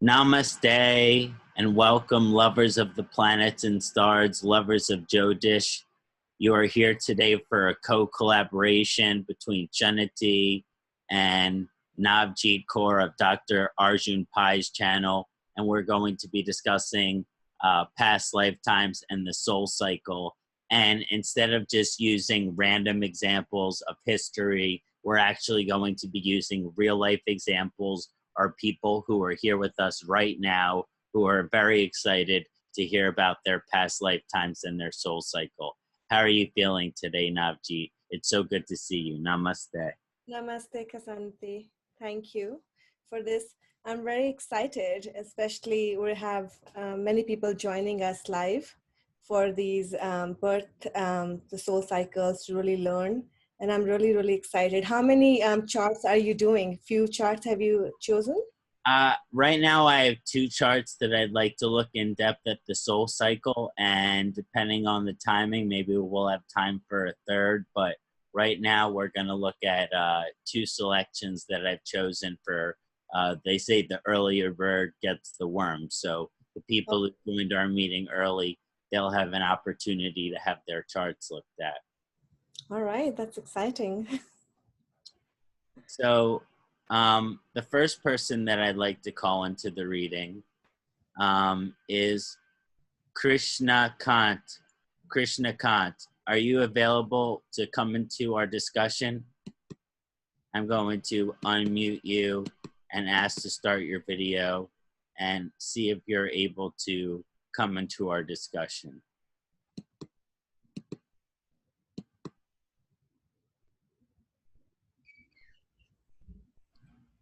Namaste and welcome, lovers of the planets and stars, lovers of Jyotish. You are here today for a co-collaboration between Kṣaṇāti and Navjeet Kaur of Dr. Arjun Pai's channel, and we're going to be discussing past lifetimes and the soul cycle. And instead of just using random examples of history, we're actually going to be using real-life examples or people who are here with us right now who are very excited to hear about their past lifetimes and their soul cycle. How are you feeling today, Navjeet? It's so good to see you. Namaste. Namaste, Kṣaṇāti. Thank you for this. I'm very excited, especially we have many people joining us live for these the soul cycles to really learn. And I'm really, really excited. How many charts are you doing? Few charts have you chosen? Right now I have two charts that I'd like to look in depth at the soul cycle, and depending on the timing, maybe we'll have time for a third, but right now we're going to look at two selections that I've chosen for, they say the earlier bird gets the worm. So the people who joined our meeting early, they'll have an opportunity to have their charts looked at. All right, that's exciting. So the first person that I'd like to call into the reading is Kṣaṇāti. Kṣaṇāti, are you available to come into our discussion? I'm going to unmute you and ask to start your video and see if you're able to come into our discussion.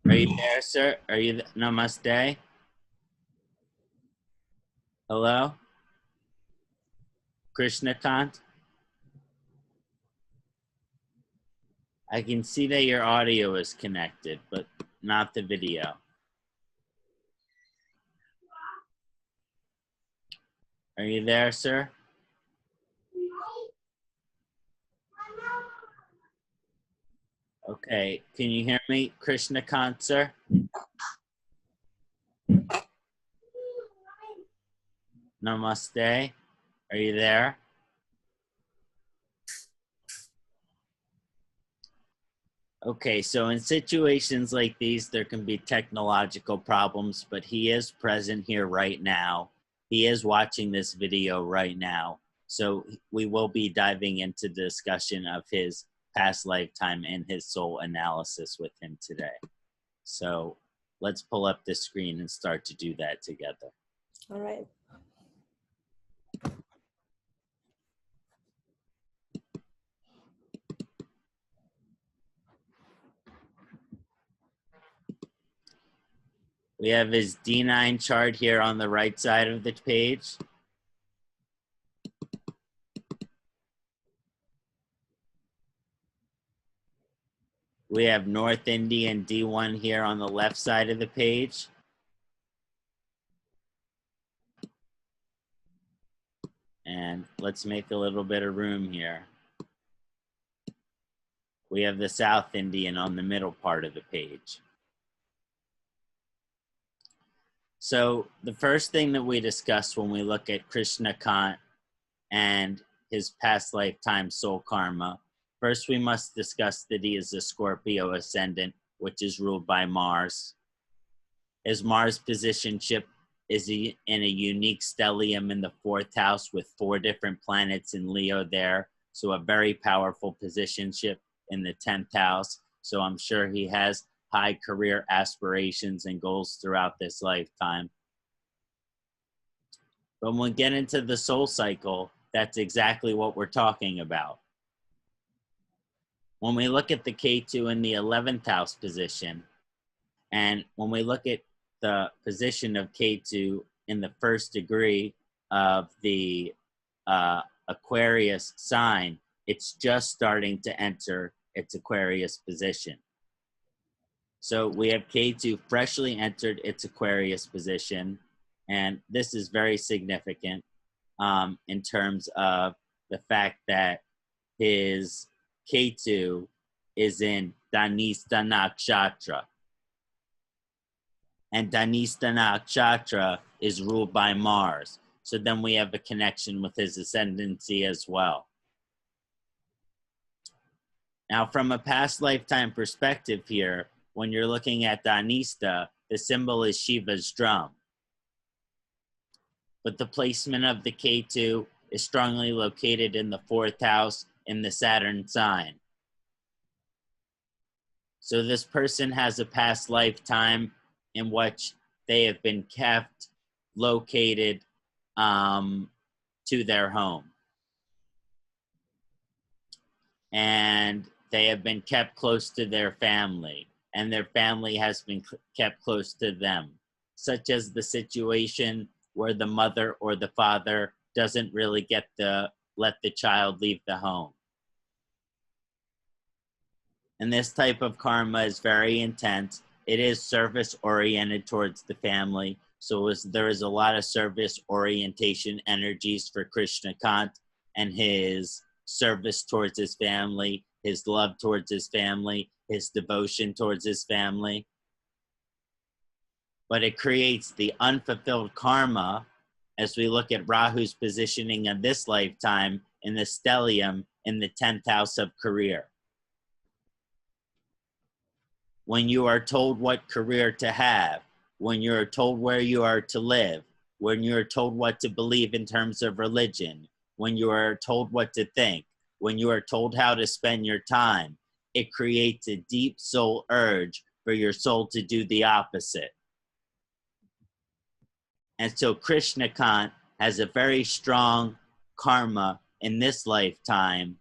Are you there, sir? Are you Namaste? Hello? Kṣaṇāti? I can see that your audio is connected, but not the video. Are you there, sir? Okay, can you hear me, Kṣaṇāti, sir? Namaste. Are you there? Okay, so in situations like these, there can be technological problems, but he is present here right now. He is watching this video right now. So we will be diving into the discussion of his past lifetime and his soul analysis with him today. So let's pull up the screen and start to do that together. All right. We have his D9 chart here on the right side of the page. We have North Indian D1 here on the left side of the page. And let's make a little bit of room here. We have the South Indian on the middle part of the page. So the first thing that we discuss when we look at Kṣaṇāti and his past lifetime soul karma, first we must discuss that he is a Scorpio ascendant, which is ruled by Mars. His Mars positionship is in a unique stellium in the 4th house with 4 different planets in Leo there. So a very powerful positionship in the 10th house. So I'm sure he has high career aspirations and goals throughout this lifetime. But when we get into the soul cycle, that's exactly what we're talking about. When we look at the K2 in the 11th house position, and when we look at the position of K2 in the 1st degree of the Aquarius sign, it's just starting to enter its Aquarius position. So we have K2 freshly entered its Aquarius position, and this is very significant in terms of the fact that his K2 is in Dhanistha Nakshatra. and Dhanista Nakshatra is ruled by Mars. So then we have a connection with his ascendancy as well. Now, from a past lifetime perspective here, when you're looking at Dhanista, the symbol is Shiva's drum. But the placement of the Ketu is strongly located in the 4th house in the Saturn sign. So this person has a past lifetime in which they have been kept located to their home. And they have been kept close to their family, and their family has been kept close to them, such as the situation where the mother or the father doesn't really let the child leave the home. And this type of karma is very intense. It is service oriented towards the family. So there is a lot of service orientation energies for Kṣaṇāti and his service towards his family, his love towards his family, his devotion towards his family. But it creates the unfulfilled karma as we look at Rahu's positioning of this lifetime in the stellium in the 10th house of career. When you are told what career to have, when you're told where you are to live, when you're told what to believe in terms of religion, when you are told what to think, when you are told how to spend your time, it creates a deep soul urge for your soul to do the opposite. And so Kṣaṇāti has a very strong karma in this lifetime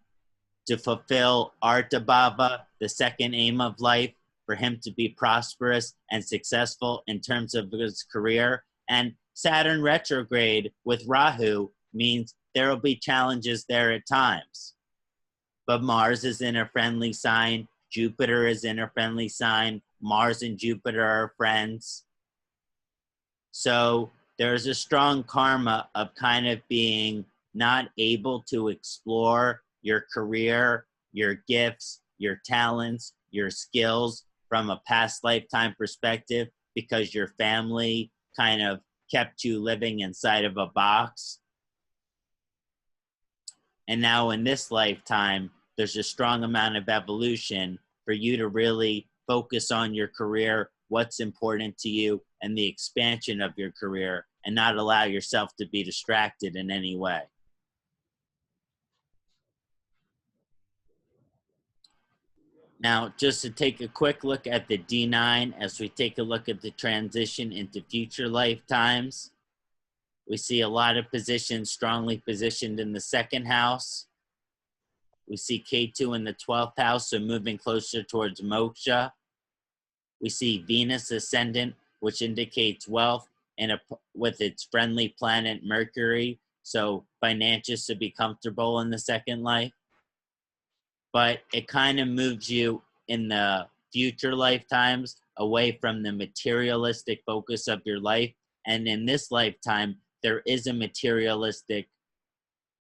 to fulfill Artabhava, the second aim of life, for him to be prosperous and successful in terms of his career. And Saturn retrograde with Rahu means there will be challenges there at times. But Mars is in a friendly sign. Jupiter is in a friendly sign. Mars and Jupiter are friends. So there's a strong karma of kind of being not able to explore your career, your gifts, your talents, your skills from a past lifetime perspective because your family kind of kept you living inside of a box. And now in this lifetime, there's a strong amount of evolution for you to really focus on your career, what's important to you, and the expansion of your career, and not allow yourself to be distracted in any way. Now, just to take a quick look at the D9 as we take a look at the transition into future lifetimes, we see a lot of positions strongly positioned in the 2nd house. We see Ketu in the 12th house, so moving closer towards moksha. We see Venus ascendant, which indicates wealth, and with its friendly planet Mercury, so financials to be comfortable in the second life. But it kind of moves you in the future lifetimes away from the materialistic focus of your life. And in this lifetime, there is a materialistic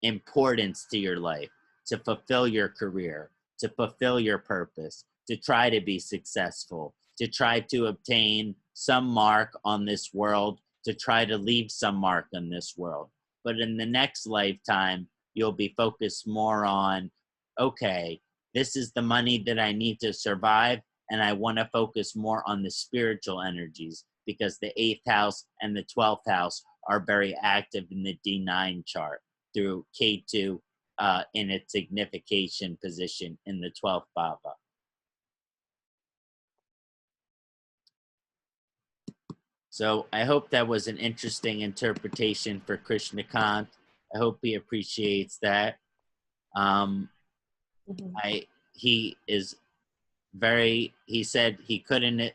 importance to your life, to fulfill your career, to fulfill your purpose, to try to be successful, to try to obtain some mark on this world, to try to leave some mark on this world. But in the next lifetime, you'll be focused more on, okay, this is the money that I need to survive, and I want to focus more on the spiritual energies because the 8th house and the 12th house are very active in the D9 chart through Ketu in its signification position in the 12th bhava. So I hope that was an interesting interpretation for Kṣaṇāti. I hope he appreciates that. He said he couldn't,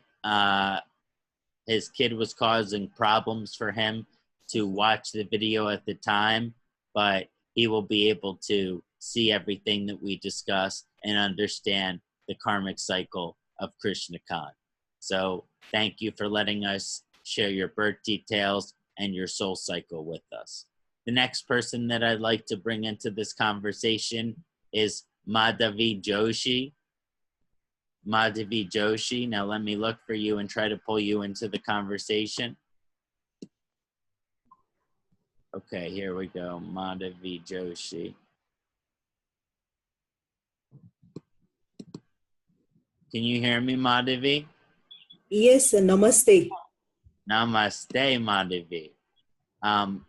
his kid was causing problems for him to watch the video at the time, but he will be able to see everything that we discussed and understand the karmic cycle of Kṣaṇāti. So thank you for letting us share your birth details and your soul cycle with us. The next person that I'd like to bring into this conversation is Madhavi Joshi. Madhavi Joshi. Now let me look for you and try to pull you into the conversation. Okay, here we go. Madhavi Joshi. Can you hear me, Madhavi? Yes, namaste. Namaste, Madhavi.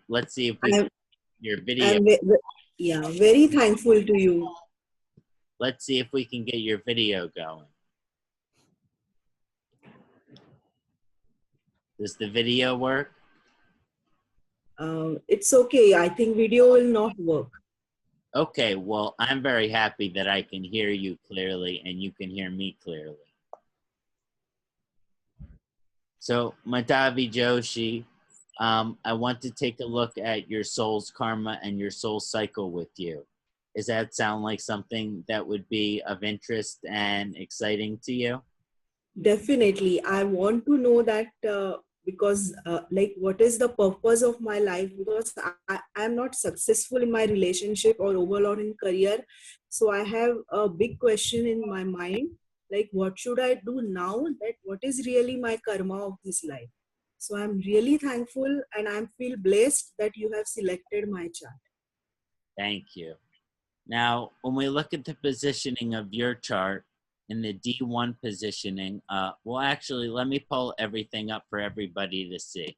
Let's see if we can your video. I'm very thankful to you. Let's see if we can get your video going. Does the video work? It's okay. I think video will not work. Okay, well, I'm very happy that I can hear you clearly and you can hear me clearly. So, Madhavi Joshi, I want to take a look at your soul's karma and your soul cycle with you. Does that sound like something that would be of interest and exciting to you? Definitely. I want to know that because like what is the purpose of my life, because I'm not successful in my relationship or overall in career. So I have a big question in my mind, like what should I do now, that what is really my karma of this life. So I'm really thankful and I feel blessed that you have selected my chart. Thank you. Now, when we look at the positioning of your chart in the D1 positioning, well, actually, let me pull everything up for everybody to see.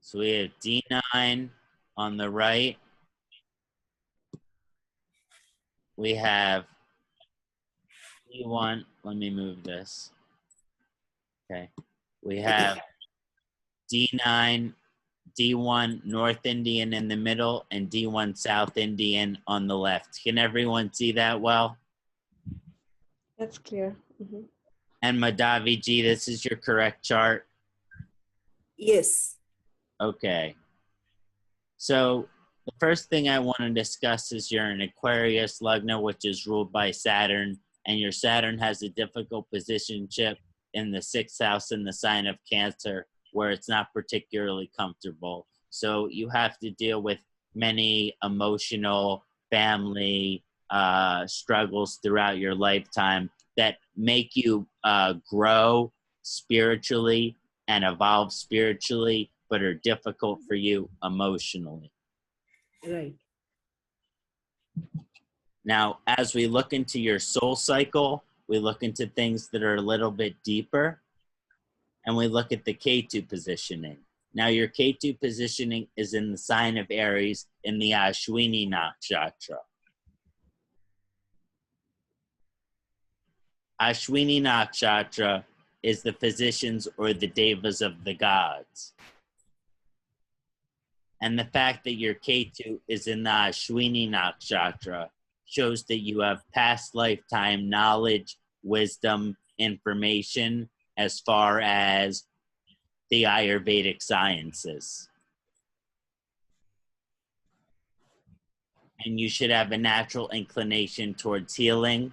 So we have D9 on the right. We have D1. Let me move this. Okay. We have D9, D1 North Indian in the middle, and D1 South Indian on the left. Can everyone see that well? That's clear. Mm-hmm. And Madhavi Ji, this is your correct chart? Yes. Okay. So the first thing I want to discuss is you're in Aquarius Lagna, which is ruled by Saturn, and your Saturn has a difficult positionship in the 6th house in the sign of Cancer, where it's not particularly comfortable. So you have to deal with many emotional, family struggles throughout your lifetime that make you grow spiritually and evolve spiritually, but are difficult for you emotionally. Right. Now, as we look into your soul cycle, we look into things that are a little bit deeper, and we look at the Ketu positioning. Now, your Ketu positioning is in the sign of Aries in the Ashwini Nakshatra. Ashwini Nakshatra is the physicians or the devas of the gods. And the fact that your Ketu is in the Ashwini Nakshatra shows that you have past lifetime knowledge, wisdom, information as far as the Ayurvedic sciences. And you should have a natural inclination towards healing,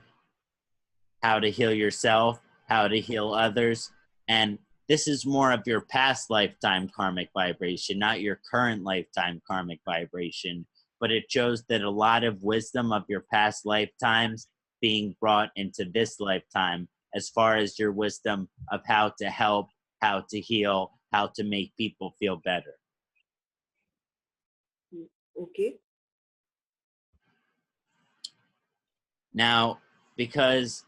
how to heal yourself, how to heal others. And this is more of your past lifetime karmic vibration, not your current lifetime karmic vibration. But it shows that a lot of wisdom of your past lifetimes being brought into this lifetime, as far as your wisdom of how to help, how to heal, how to make people feel better. Okay. Now, because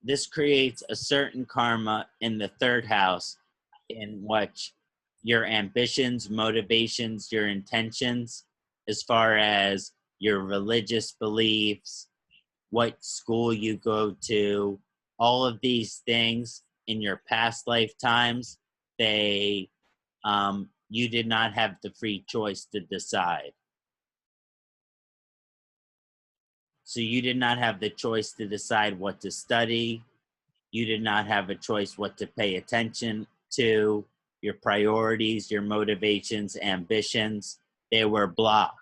this creates a certain karma in the 3rd house in which your ambitions, motivations, your intentions, as far as your religious beliefs, what school you go to, all of these things in your past lifetimes, you did not have the free choice to decide. So you did not have the choice to decide what to study. You did not have a choice what to pay attention to. Your priorities, your motivations, ambitions, they were blocked.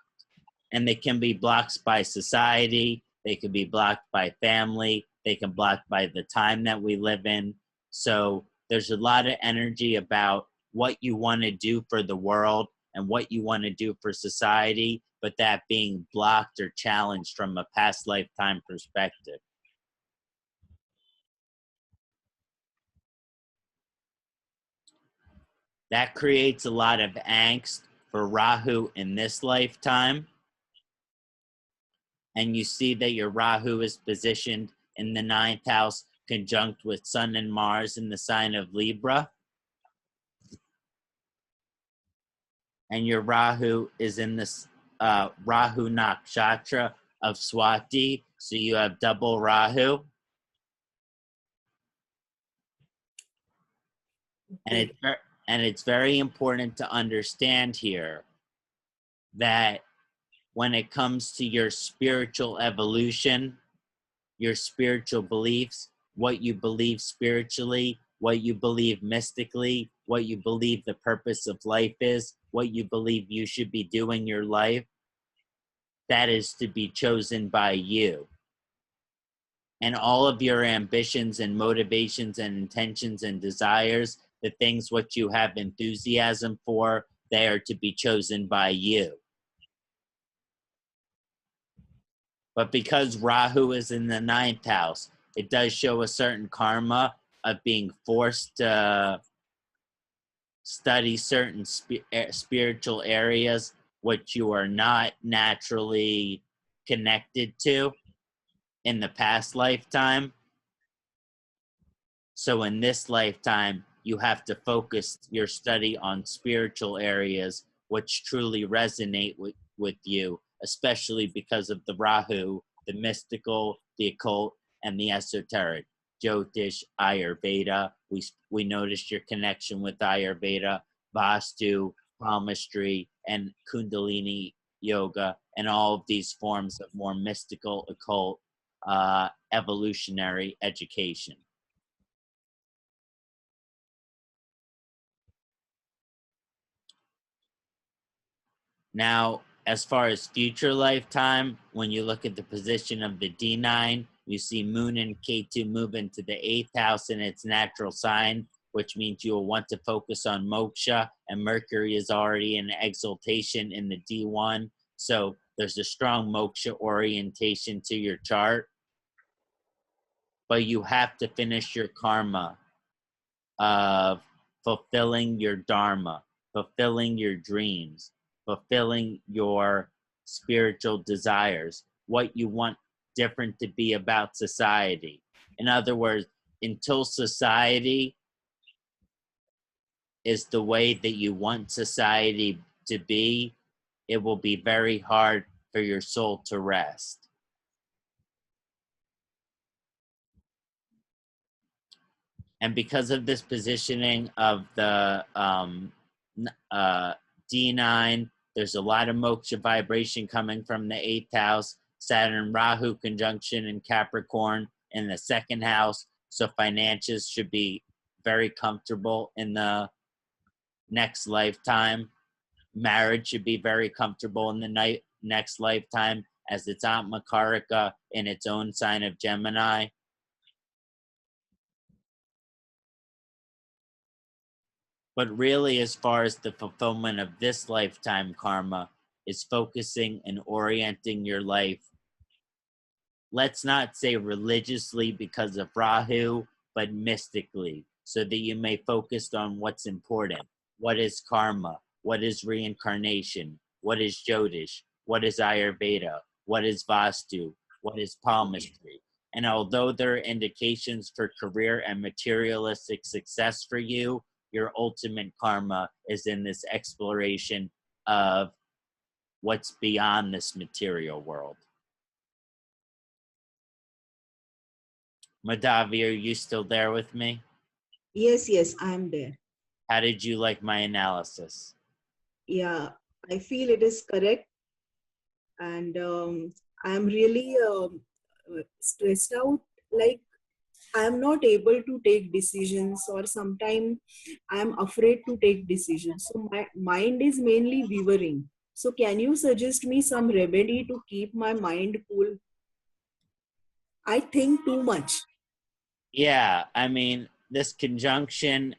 And they can be blocked by society. They can be blocked by family. They can block by the time that we live in. So there's a lot of energy about what you want to do for the world and what you want to do for society, but that being blocked or challenged from a past lifetime perspective. That creates a lot of angst for Rahu in this lifetime. And you see that your Rahu is positioned in the 9th house, conjunct with Sun and Mars in the sign of Libra. And your Rahu is in this Rahu Nakshatra of Swati. So you have double Rahu. And it's very important to understand here that when it comes to your spiritual evolution, your spiritual beliefs, what you believe spiritually, what you believe mystically, what you believe the purpose of life is, what you believe you should be doing your life, that is to be chosen by you. And all of your ambitions and motivations and intentions and desires, the things what you have enthusiasm for, they are to be chosen by you. But because Rahu is in the 9th house, it does show a certain karma of being forced to study certain spiritual areas which you are not naturally connected to in the past lifetime. So in this lifetime, you have to focus your study on spiritual areas which truly resonate with you, especially because of the Rahu, the mystical, the occult, and the esoteric. Jyotish, Ayurveda. We noticed your connection with Ayurveda, Vastu, palmistry, and Kundalini yoga, and all of these forms of more mystical, occult, evolutionary education. Now, as far as future lifetime, when you look at the position of the D9, you see Moon and Ketu move into the 8th house in its natural sign, which means you will want to focus on moksha, and Mercury is already in exaltation in the D1. So there's a strong moksha orientation to your chart. But you have to finish your karma of fulfilling your dharma, fulfilling your dreams, fulfilling your spiritual desires, what you want different to be about society. In other words, until society is the way that you want society to be, it will be very hard for your soul to rest. And because of this positioning of the D9, there's a lot of moksha vibration coming from the 8th house. Saturn Rahu conjunction in Capricorn in the 2nd house. So finances should be very comfortable in the next lifetime. Marriage should be very comfortable in the next lifetime, as it's Atma Karaka in its own sign of Gemini. But really, as far as the fulfillment of this lifetime karma is focusing and orienting your life, let's not say religiously because of Rahu, but mystically, so that you may focus on what's important. What is karma? What is reincarnation? What is Jyotish? What is Ayurveda? What is Vastu? What is palmistry? And although there are indications for career and materialistic success for you, your ultimate karma is in this exploration of what's beyond this material world. Madhavi, are you still there with me? Yes, I am there. How did you like my analysis? Yeah, I feel it is correct. And I'm really stressed out. Like, I'm not able to take decisions, or sometimes I'm afraid to take decisions. So my mind is mainly wavering. So can you suggest me some remedy to keep my mind cool? I think too much. Yeah, I mean, this conjunction,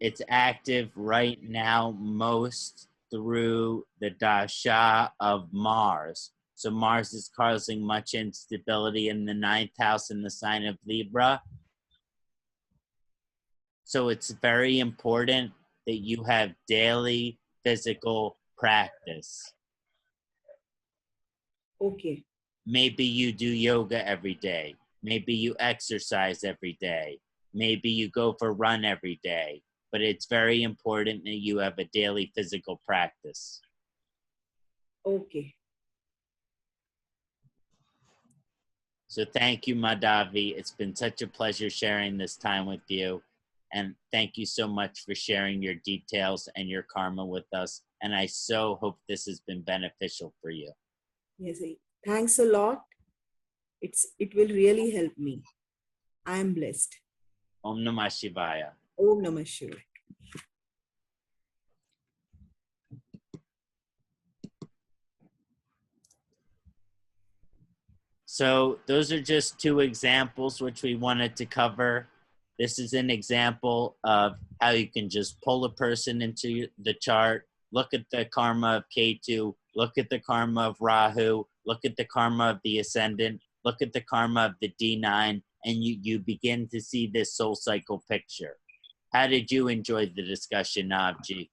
it's active right now most through the dasha of Mars. So Mars is causing much instability in the ninth house in the sign of Libra. So it's very important that you have daily physical practice. Okay. Maybe you do yoga every day. Maybe you exercise every day. Maybe you go for a run every day. But it's very important that you have a daily physical practice. Okay. So thank you, Madhavi. It's been such a pleasure sharing this time with you. And thank you so much for sharing your details and your karma with us. And I so hope this has been beneficial for you. Yes. Thanks a lot. It will really help me. I am blessed. Om Namah Shivaya. Om Namah Shivaya. So those are just two examples which we wanted to cover. This is an example of how you can just pull a person into the chart, look at the karma of Ketu, look at the karma of Rahu, look at the karma of the ascendant, look at the karma of the D9, and you begin to see this soul cycle picture. How did you enjoy the discussion, Navjeet?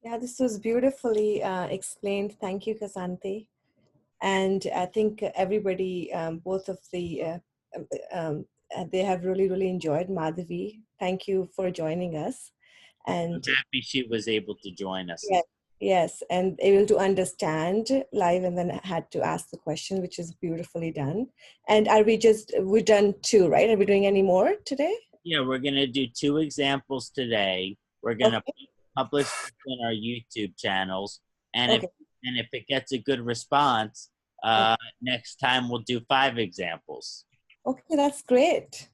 Yeah, this was beautifully explained. Thank you, Kṣaṇāti. And I think everybody, both of the, they have really, really enjoyed. Madhavi, thank you for joining us. And I'm happy she was able to join us. yes, yes, and able to understand live, and then had to ask the question, which is beautifully done. And are we're done two, right? Are we doing any more today? Yeah, we're going to do two examples today. We're going to publish in our YouTube channels. And if it gets a good response, next time we'll do 5 examples. Okay, that's great.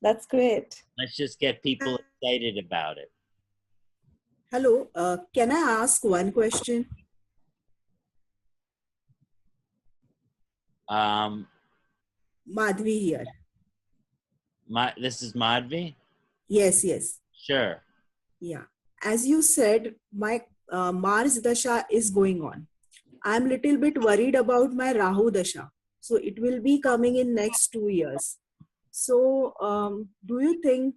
That's great. Let's just get people excited about it. Hello. Can I ask one question? Madhvi here. This is Madhvi? Yes, yes. Sure. Yeah. As you said, my Mars Dasha is going on. I'm little bit worried about my Rahu Dasha. So it will be coming in next 2 years. So do you think,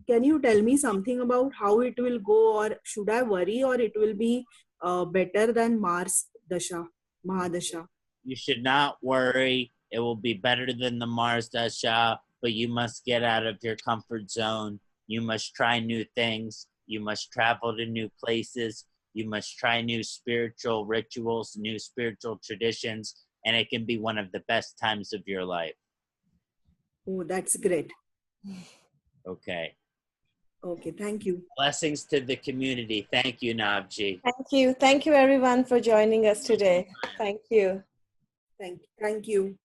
can you tell me something about how it will go, or should I worry, or it will be better than Mars Dasha, Mahadasha? You should not worry. It will be better than the Mars Dasha, but you must get out of your comfort zone. You must try new things. You must travel to new places. You must try new spiritual rituals, new spiritual traditions, and it can be one of the best times of your life. Oh, that's great. Okay. Okay, thank you. Blessings to the community. Thank you, Navjeet. Thank you. Thank you, everyone, for joining us today. Thank you. Thank you.